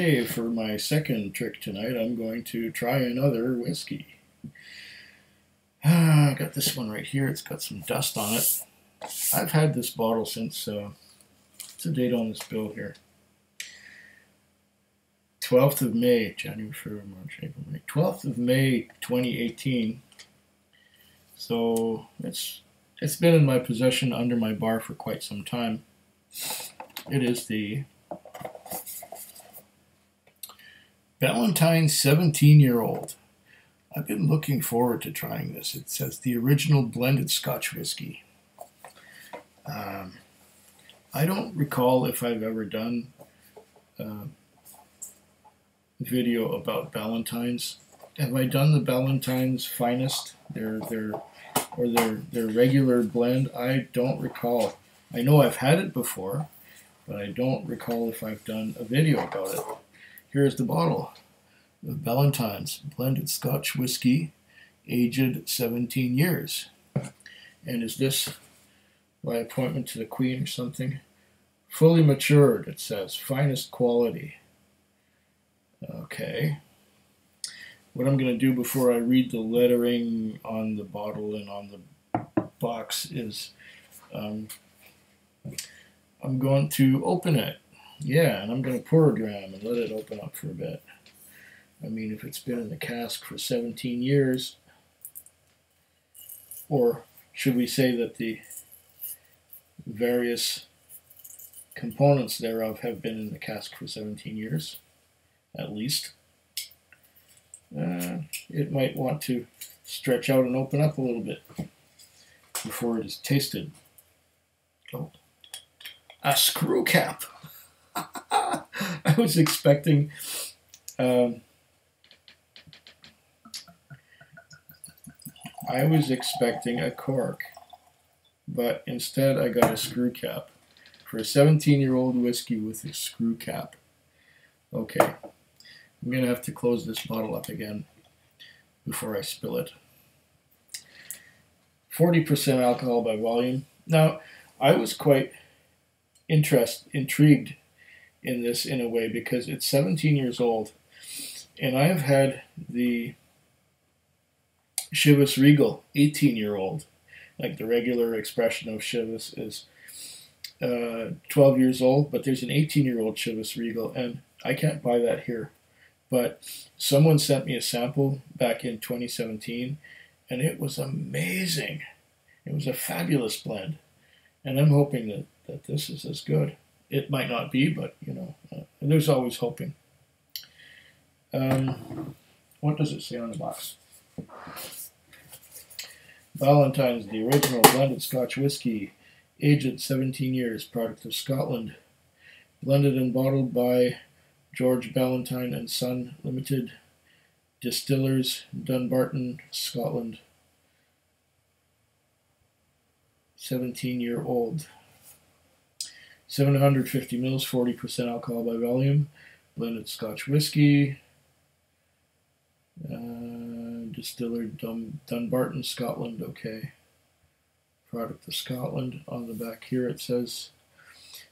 Okay, for my second trick tonight, I'm going to try another whiskey. I got this one right here. It's got some dust on it. I've had this bottle since, what's the date on this bill here? 12th of May, January, February, March, April, May. 12th of May, 2018. So it's been in my possession under my bar for quite some time. It is the Ballantine 17-year-old. I've been looking forward to trying this. It says the original blended Scotch whiskey. I don't recall if I've ever done a video about Ballantines. Have I done the Ballantines Finest, their regular blend? I don't recall. I know I've had it before, but I don't recall if I've done a video about it. Here's the bottle of Ballantine's blended Scotch whiskey, aged 17 years. And is this by appointment to the Queen or something? Fully matured, it says. Finest quality. Okay. What I'm going to do before I read the lettering on the bottle and on the box is I'm going to open it. Yeah, and I'm going to pour a dram and let it open up for a bit. I mean, if it's been in the cask for 17 years, or should we say that the various components thereof have been in the cask for 17 years, at least, it might want to stretch out and open up a little bit before it is tasted. Oh, a screw cap! I was expecting a cork, but instead I got a screw cap for a 17-year-old whiskey with a screw cap. Okay, I'm going to have to close this bottle up again before I spill it. 40% alcohol by volume. Now, I was quite intrigued in this in a way because it's 17 years old, and I have had the Chivas Regal 18-year-old. Like the regular expression of Chivas is 12 years old, but there's an 18-year-old Chivas Regal, and I can't buy that here. But someone sent me a sample back in 2017, and it was amazing. It was a fabulous blend, and I'm hoping that this is as good. It might not be, but, you know, there's always hoping. What does it say on the box? Ballantine's, the original blended Scotch whiskey, aged 17 years, product of Scotland. Blended and bottled by George Ballantine and Son Limited, Distillers, Dunbarton, Scotland. 17-year-old. 750 mils, 40% alcohol by volume. Blended Scotch whiskey. Distiller Dunbarton, Scotland. Okay. Product of Scotland. On the back here it says,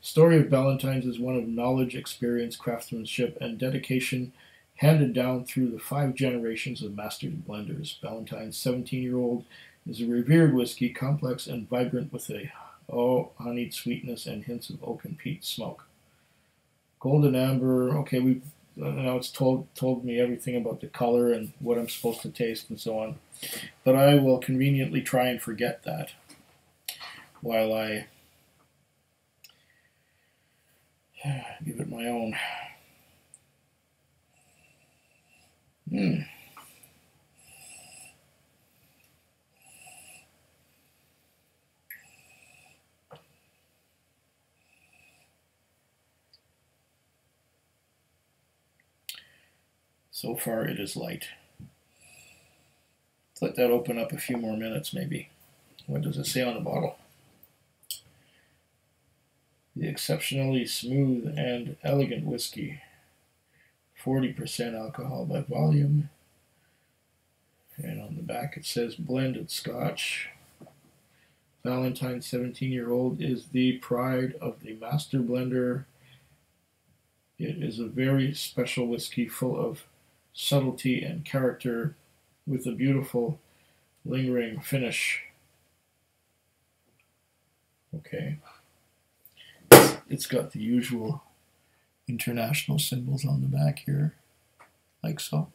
story of Ballantine's is one of knowledge, experience, craftsmanship, and dedication handed down through the 5 generations of master blenders. Ballantine's 17-year-old is a revered whiskey, complex and vibrant with a honeyed sweetness and hints of oak and peat smoke. Golden amber. Okay, now it's told me everything about the color and what I'm supposed to taste and so on. But I will conveniently try and forget that while I give it my own. So far it is light. Let's let that open up a few more minutes maybe. What does it say on the bottle? The exceptionally smooth and elegant whiskey. 40% alcohol by volume. And on the back it says blended Scotch. Ballantine 17-year-old is the pride of the master blender It is a very special whiskey full of subtlety and character with a beautiful lingering finish. Okay. It's got the usual international symbols on the back here, like so.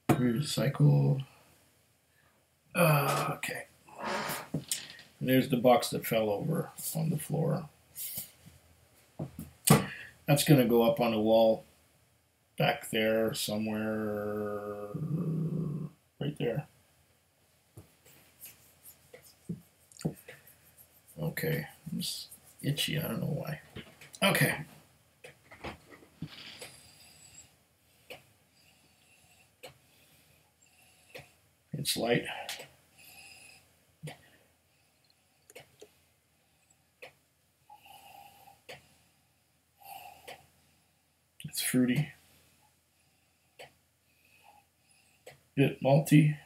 Recycle. Okay. And there's the box that fell over on the floor. That's going to go up on a wall back there somewhere, right there. Okay, I'm just itchy, I don't know why. Okay. It's light. It's fruity. Bit malty.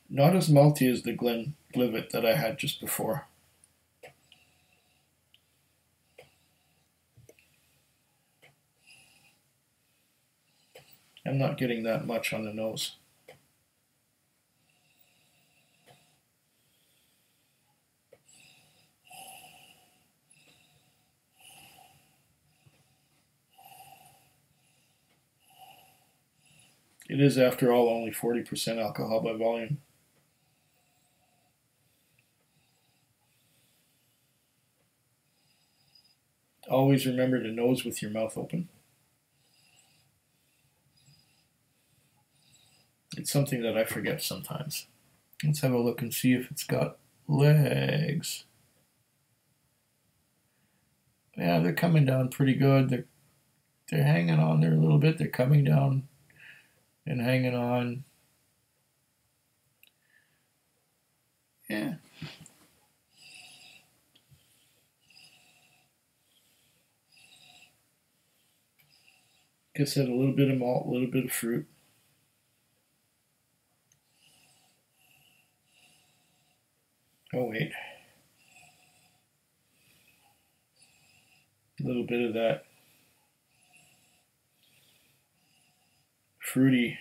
Not as malty as the Glenlivet that I had just before. I'm not getting that much on the nose. It is, after all, only 40% alcohol by volume. Always remember to nose with your mouth open. It's something that I forget sometimes. Let's have a look and see if it's got legs. Yeah, they're coming down pretty good. They're hanging on there a little bit. They're coming down and hanging on. Yeah. Like I said, a little bit of malt, a little bit of fruit. Oh, wait. A little bit of that fruity,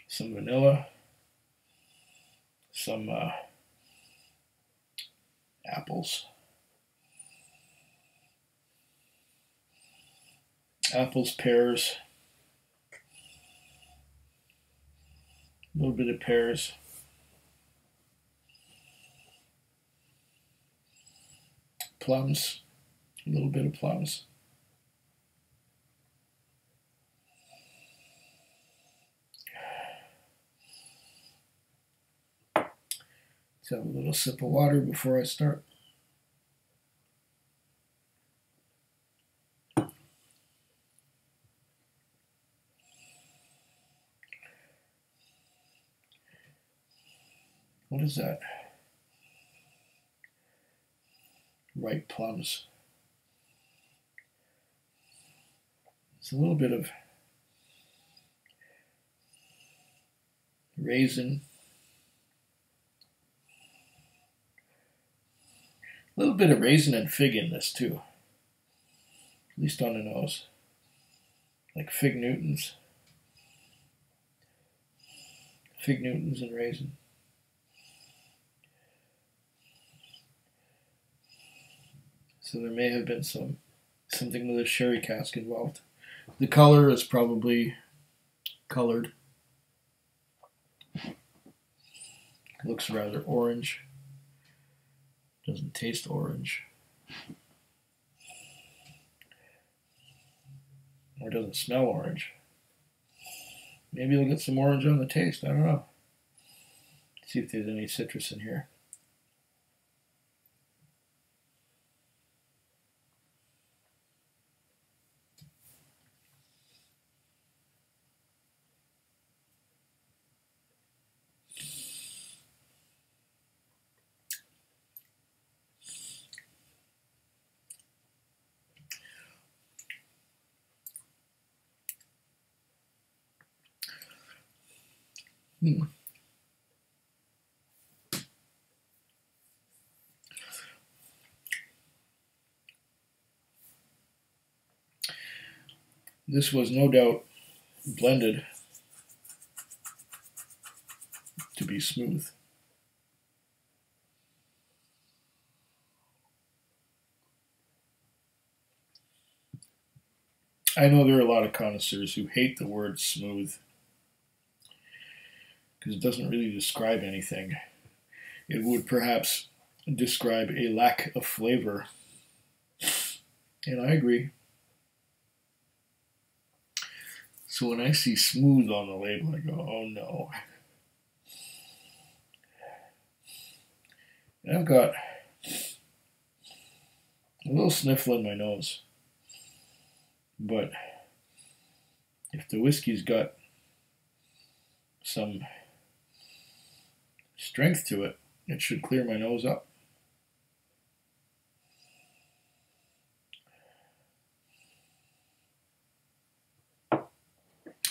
some vanilla, some apples. Apples, pears, a little bit of pears. Plums, a little bit of plums. Let's have a little sip of water before I start. What is that? Ripe plums. It's a little bit of raisin. A little bit of raisin and fig in this too. At least on the nose. Like fig Newtons. Fig Newtons and raisin. So there may have been something with a sherry cask involved. The color is probably colored. Looks rather orange. Doesn't taste orange. Or doesn't smell orange. Maybe you'll get some orange on the taste. I don't know. See if there's any citrus in here. Hmm. This was no doubt blended to be smooth. I know there are a lot of connoisseurs who hate the word smooth because it doesn't really describe anything. It would perhaps describe a lack of flavor. And I agree. So when I see smooth on the label, I go, oh no. And I've got a little sniffle in my nose. But if the whiskey's got some strength to it, it should clear my nose up.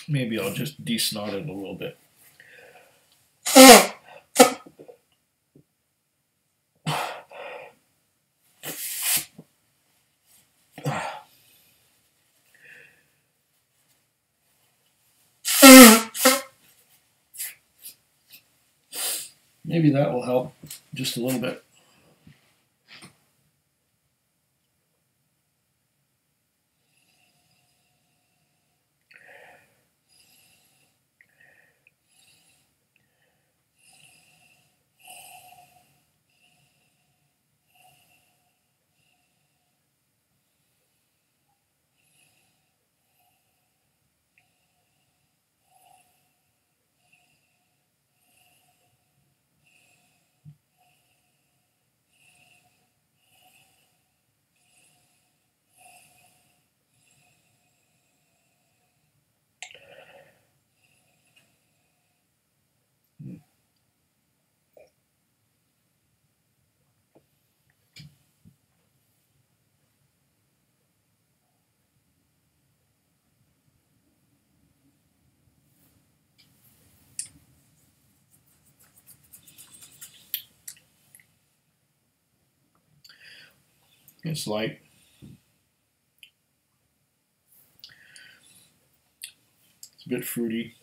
Maybe I'll just de-snot it a little bit. Maybe that will help just a little bit. It's light. It's a bit fruity.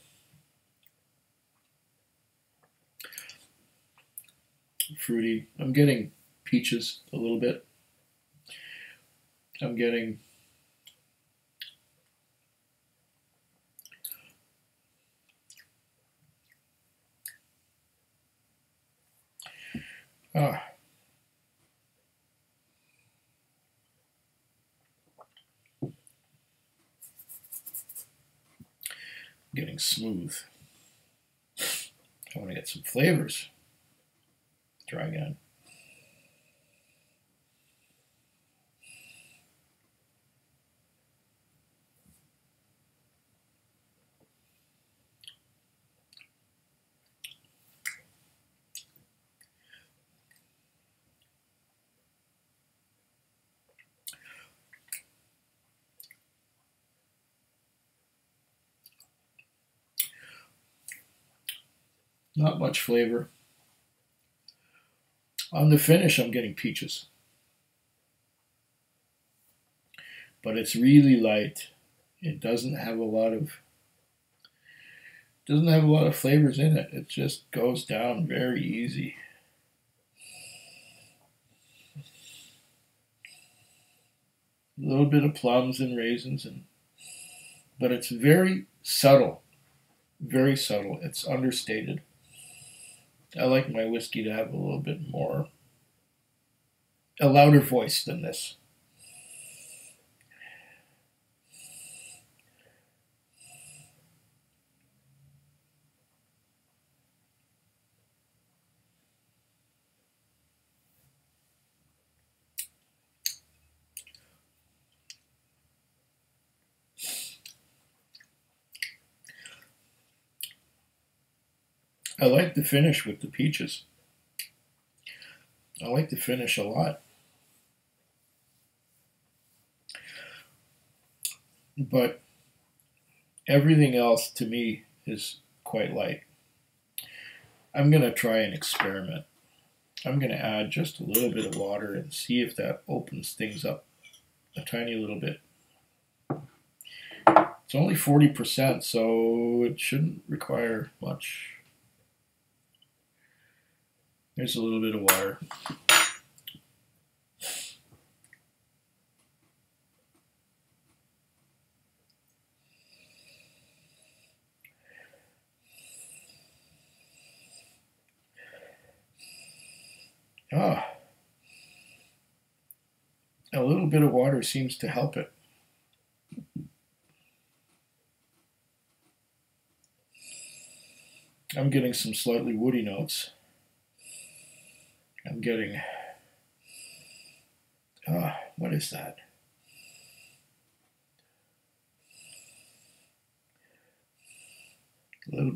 I'm getting peaches a little bit. I'm getting getting smooth. I want to get some flavors. Try again. Not much flavor. On the finish, I'm getting peaches. But it's really light. It doesn't have a lot of flavors in it. It just goes down very easy. A little bit of plums and raisins, but it's very subtle. Very subtle. It's understated. I like my whiskey to have a little bit more, a louder voice than this. I like the finish with the peaches. I like the finish a lot. But everything else to me is quite light. I'm going to try an experiment. I'm going to add just a little bit of water and see if that opens things up a tiny little bit. It's only 40%, so it shouldn't require much. There's a little bit of water. A little bit of water seems to help it. I'm getting some slightly woody notes. I'm getting, what is that? A little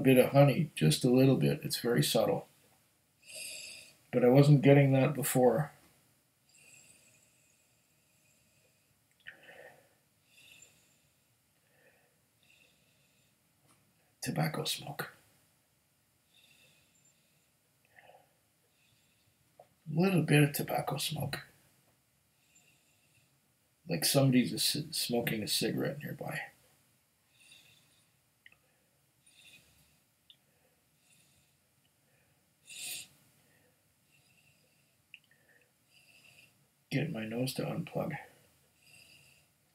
bit of honey, just a little bit. It's very subtle. But I wasn't getting that before. Tobacco smoke. A little bit of tobacco smoke. Like somebody's smoking a cigarette nearby. Get my nose to unplug.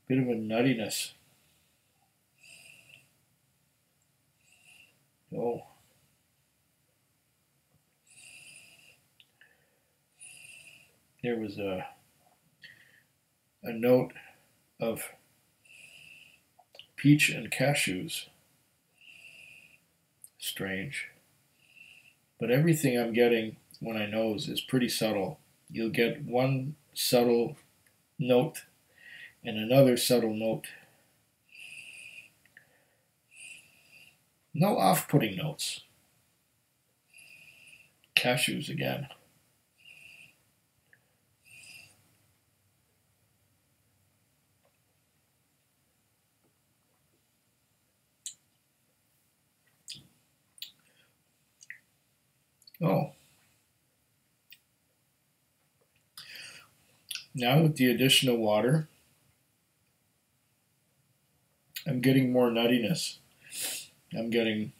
Bit of a nuttiness. Oh. There was a note of peach and cashews. Strange. But everything I'm getting when I nose is pretty subtle. You'll get one subtle note and another subtle note. No off-putting notes. Cashews again. Oh. Now with the additional water, I'm getting more nuttiness. I'm getting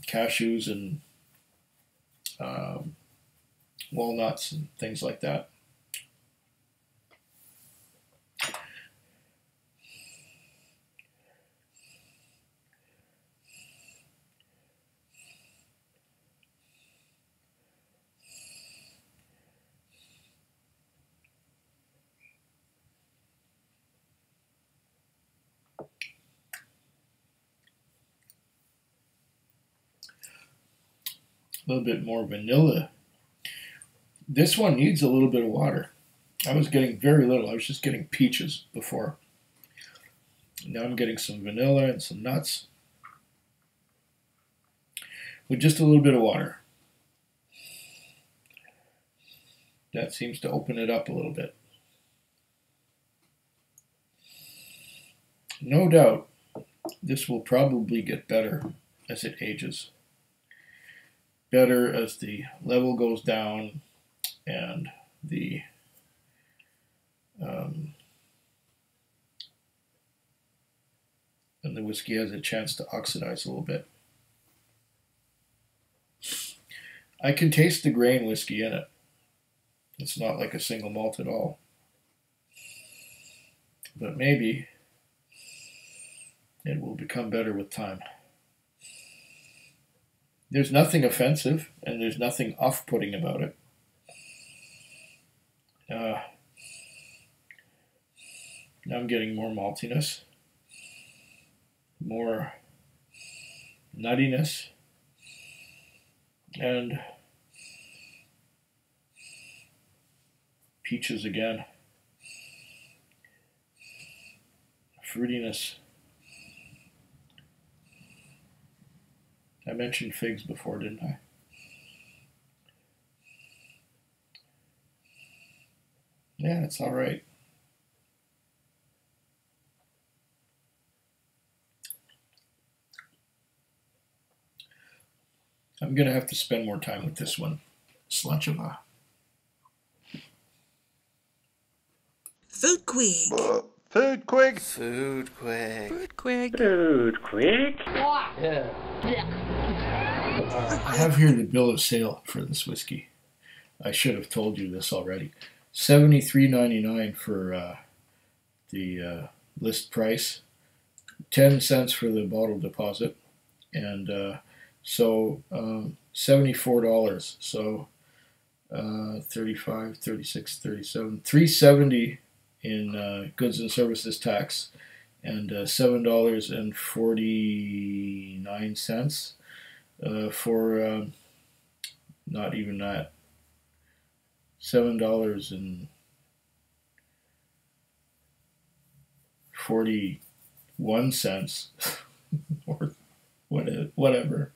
cashews and walnuts and things like that. A little bit more vanilla. This one needs a little bit of water. I was getting very little. I was just getting peaches before. Now I'm getting some vanilla and some nuts with just a little bit of water. That seems to open it up a little bit. No doubt this will probably get better as it ages. Better as the level goes down and the whiskey has a chance to oxidize a little bit. I can taste the grain whiskey in it. It's not like a single malt at all. But maybe it will become better with time. There's nothing offensive and there's nothing off-putting about it. Now I'm getting more maltiness, more nuttiness, and peaches again. Fruitiness. I mentioned figs before, didn't I? Yeah, it's all right. I'm going to have to spend more time with this one. Slancheva. Food Quig. Food Quig. Food Quig. Food Quig. Food Quig. I have here the bill of sale for this whiskey. I should have told you this already. $73.99 for the list price, 10 cents for the bottle deposit, and so $74. So 35, 36, 37, $3.70 in goods and services tax, and $7.49 for not even that. $7.41 or whatever.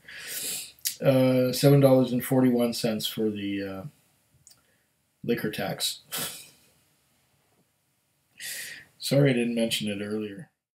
$7.41 for the liquor tax. Sorry I didn't mention it earlier.